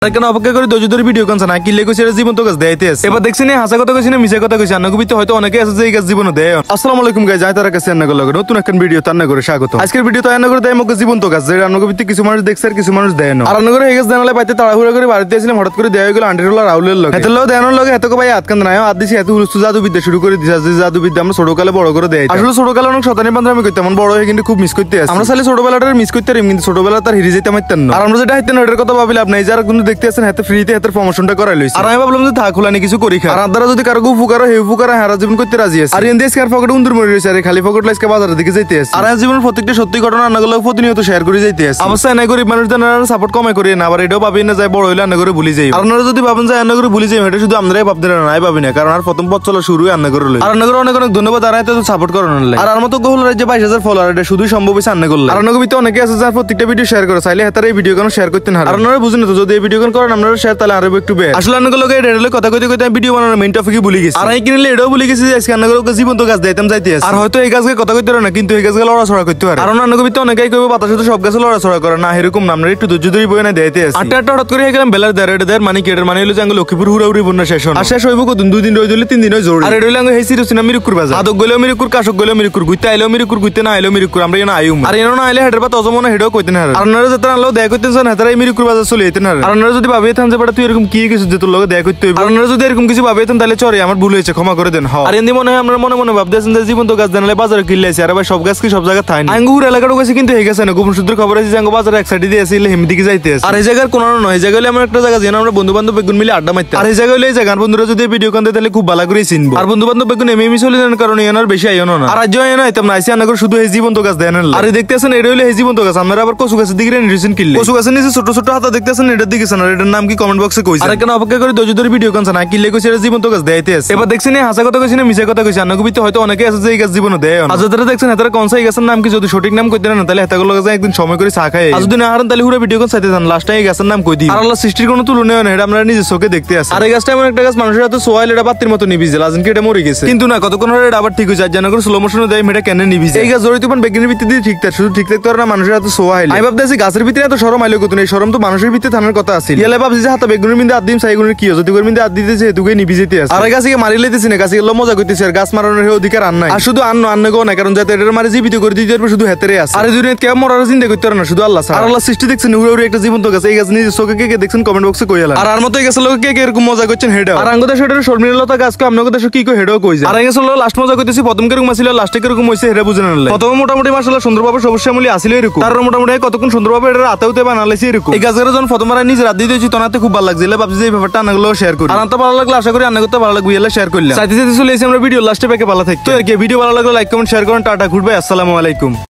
কেন অপেক্ষা করে ধৈর্য ধরে ভিডিও কানছে না কিলে কইছে জীবন্ত গাছ দেয়াইতে আছে। এবার দেখছি না হাসা কথা কইছি না মিছা কথা কইছি আন্না কবিতে হয়তো অনেকে আছে যে এই গাছ জীবনে দেয়। আসসালামু আলাইকুম গাইস, যাই তার কাছে আন্না গো নতুন একটা ভিডিও তান্না করে স্বাগত। আজকের ভিডিও তো আন্না করে দেয় মকে জীবন্ত গাছ যে আন্না কবিতে কিছু মানুষ দেখছে আর কিছু মানুষ দেয় না। আর আন্না করে এই গাছ জানালে পাইতে তাড়াহুড়া করে বাড়িতে আসলাম, হঠাৎ করে দেয়া হয়ে গেল আন্টিরুল্লাহ রাহুলের লগে। এতলো দেয়ানোর লগে এতকে ভাই আতকান নাই আদ দিছি এত হুলস্থ জাদুবিদ্যা শুরু করে দিছে যে জাদুবিদ্যা আমরা ছোটকালে বড় করে দেয়। আসলে ছোটকালে অনেক শতানি বান্ধব করতে মন বড় হয়ে কিন্তু খুব মিস করতে আছে। আমরা চাইলে ছোটবেলাটা মিস করতে পারি কিন্তু ছোটবেলা তার হিরে যেতে পারতেন না। আর আমরা যেটা হাইতেন ওটার কথা ভাবি লাভ নাই, যারা কিন্তু দেখতে আছেন হাতে ফ্রিতে হাতের প্রমোশনটা করাই লইছে। আর আমি ভাবলাম যে থাক খোলানি কিছু করি খা। আর আপনারা যদি কারো উপকার হে উপকার হারা জীবন করতে রাজি আছে। আর এন্ড দেশ কার পকেটে উন্দুর মরে রইছে আর খালি পকেট লাইসকে বাজারের দিকে যাইতে আছে। আর জীবনের প্রত্যেকটা সত্যি ঘটনা আন্নাগুলো প্রতিনিয়ত শেয়ার করে যাইতে আছে। অবশ্যই না গরিব মানুষদের সাপোর্ট কমে করি না, আবার এটাও ভাবি না যায় বড় হইলে আন্না করে ভুলে যাই। আর আপনারা যদি ভাবেন যে আন্না করে ভুলে যাই এটা শুধু আমরাই ভাবতে না ভাবি না, কারণ আর প্রথম পথ চলা শুরু আন্না করে লই। আর আন্না করে অনেক অনেক ধন্যবাদ আর এত সাপোর্ট করার লাগে। আর মতো গোল রাজ্যে 22,000 ফলোয়ার এটা শুধু সম্ভব হইছে আন্না করলে। আর আন্না কবিতে অনেকে আছে যার প্রত্যেকটা ভিডিও শেয়ার করে চাইলে হাতার এই ভিডিও কেন শেয়ার করতে না। আর আপনারা বুঝেন তো যদি এই ভিডিও কেন করেন আপনারা শেয়ার তাহলে আরো একটু বের। আসলে আন্না গুলোকে এটা কথা কইতে কইতে ভিডিও বানানোর মেইন টপিকই ভুলে গেছি। আর আমি কিনলে এটাও ভুলে গেছি যে আজকে আন্না করে জীবন্ত গাছ দিতাম যাইতে আছে। আর হয়তো এই গাছকে কথা কইতে না কিন্তু এই গাছকে লড়াছড়া করতে পারে। আর আন্না কবিতে অনেকেই কইবে বাতাসে তো সব গাছে লড়াছড়া করে না, এরকম না। আমরা একটু ধৈর্য ধরে বই না দিতে আছে। আটটা হঠাৎ করে গেলাম বেলার দেড় মানে কেটের মানে হলো জাঙ্গল লক্ষ্মীপুর হুড়াহুড়ি বন্যা শেষ আর শেষ হইব কত 2 দিন রইলে 3 দিন জোর। আর এটা হইলো হেই সিরুসিনা মিরুকুর বাজার আদক গলেও মিরুকুর কাশক গলেও মিরুকুর গুইতে আইলেও মিরুকুর গুইতে না আইলেও মিরুকুর আমরা এনা আইউম। আর এনা না আইলে হেডের বা তজমনা হেডও কইতে না। আর আপনারা যেটা আনলো দেখা করতেন না হেতারাই মিরুকুর বাজার চলে যেতেন। আর আপনারা যদি ভাবিয়ে থান যে বড় তুই এরকম কি কিছু যে তোর লগে দেখা করতে হইব। আর আপনারা যদি এরকম কিছু ভাবিয়ে থান তাহলে চরে আমার ভুল হয়েছে ক্ষমা করে দেন। আর এমনি মনে হয় আমরা মনে মনে ভাবতেছেন যে জীবন্ত গাছ জানালে বাজারে কিনলেছে। আর ভাই সব গাছ কি সব জায়গা থাই না আঙ্গুর এলাকাটা গেছে কিন্তু হয়ে গেছে না গোপন সূত্র খবর আছে যে বাজারে এক সাইডে দিয়ে আসলে হেম দিকে যাইতে আছে। আর এই জায়গার কোনো নয়, এই জায়গায় আমরা একটা জায়গা যেন আমরা বন্ধু বান্ধব বেগুন মিলে আড্ডা মারতে। আর এই জায়গায় হইলে এই জায়গার বন্ধুরা যদি ভিডিও কানতে তাহলে খুব ভালো করে চিনবো। আর বন্ধু বান্ধব বেগুন এমনি চলে যান কারণ এনার বেশি আইও না। আর আজ আইও না তেমন আইসি আনা করে শুধু এই জীবন্ত গাছ দেন। আর দেখতেছেন এটা হইলে এই জীবন্ত গাছ। আমরা আবার কচু গাছের দিকে নির্দেশন কিনলে কচু গাছের নিচে ছোট ছোট হাতা দেখতেছেন এটার দিকে আর এটার নাম কি কমেন্ট বক্সে কইছে। আর কেন অপেক্ষা করে ধৈর্য ধরে ভিডিও কানছে না কিনলে কইছে এটা জীবন্ত গাছ দেয়াইতে আছে। এবার দেখছেন এই হাসা কথা কইছি না মিছা কথা কইছি আন্না কবিতে হয়তো অনেকে আছে যে এই গাছ জীবনে দেয়। আর যারা দেখছেন এটার কোন সাই গাছের নাম কি যদি সঠিক নাম কইতে না তাহলে এতগুলো গাছ একদিন সময় করে চা খায়। আর যদি না হারেন তাহলে পুরো ভিডিও কোন চাইতে যান লাস্ট টাইম এই গাছের নাম কই দিই। আর আল্লাহ সৃষ্টির কোনো তুলনা হয় না, এটা আমরা নিজে চোখে দেখতে আসি। আর এই গাছটা এমন একটা গাছ মানুষের হাতে সোয়াইল এটা বাতির মতো নিভিজে লাজেন কি এটা মরে গেছে কিন্তু না কতক্ষণ হলে এটা আবার ঠিক হয়ে যায় জানা করে স্লো মোশনে দেয় এটা কেন নিভিজে। এই গাছ জড়িত পান বেগিনের ভিত্তিতে ঠিক থাকে শুধু ঠিক থাকতে পারে না মানুষের হাতে সোয়াইল। আমি ভাবতেছি গাছের ভিতরে এত শরম আইলো কত এই শরম তো মানুষের ভিতরে থানার কথা আছে। ইয়ালে ভাবছি যে হাতে বেগুনের মিন্দে আদ দিম সাইগুনের কি যদি করে মিন্দে আদ দিতেছে এতুকে নিভিজেতে আছে। আর গাছকে মারি লইতেছি না গাছকে মজা করতেছে আর গাছ মারানোর অধিকার আর নাই। আর শুধু আন্ন গো না কারণ যাতে এটা মারি জীবিত করে দিতে পারবে শুধু হেতেরে আছে। আর দুনিয়া কেউ মরার চিন্তা করতে পারে না শুধু আল্লাহ ছাড়া। আর আল্লাহ সৃষ্টি দেখছেন উড়ে একটা জীবন্ত গাছ। এই গাছ নিজে চোখে কে দেখছেন কমেন্ট বক্সে কইলা। আর মতো এই গাছের লোক কে এরকম মজা করছেন হেডা। আর আঙ্গ দেশে এটা শর্মিলতা গাছকে আপনাদের দেশে কি কই হেডাও কই যায়। আর এই গাছের লোক লাস্ট মজা করতেছি প্রথম কেরকম ছিল লাস্টে কেরকম হইছে হেডা বুঝেন না। প্রথমে মোটামুটি মাশাআল্লাহ সুন্দরভাবে সবুজ আমলি আসিল এরকম। তার মোটামুটি কতক্ষণ সুন্দরভাবে এটা রাতেওতে বানালাইছে এরকম। এই গাছগুলো যখন প্রথমবার নিজে রাত দিয়ে দিয়েছি তনাতে খুব ভালো লাগছিল ভাবছি যে এই ব্যাপারটা আনাগুলো শেয়ার করি। আর আনতে ভালো লাগলে আশা করি আনাগুলো ভালো লাগবে এলা শেয়ার করলাম। চাইতে চাইতে চলে এসে আমরা ভিডিও লাস্টে প্যাকে ভালো থাকি। তো আর কি ভিডিও ভালো লাগলে লাইক কমেন্ট শেয়ার করেন। টাটা গুড বাই আসসালামু আলাইকুম।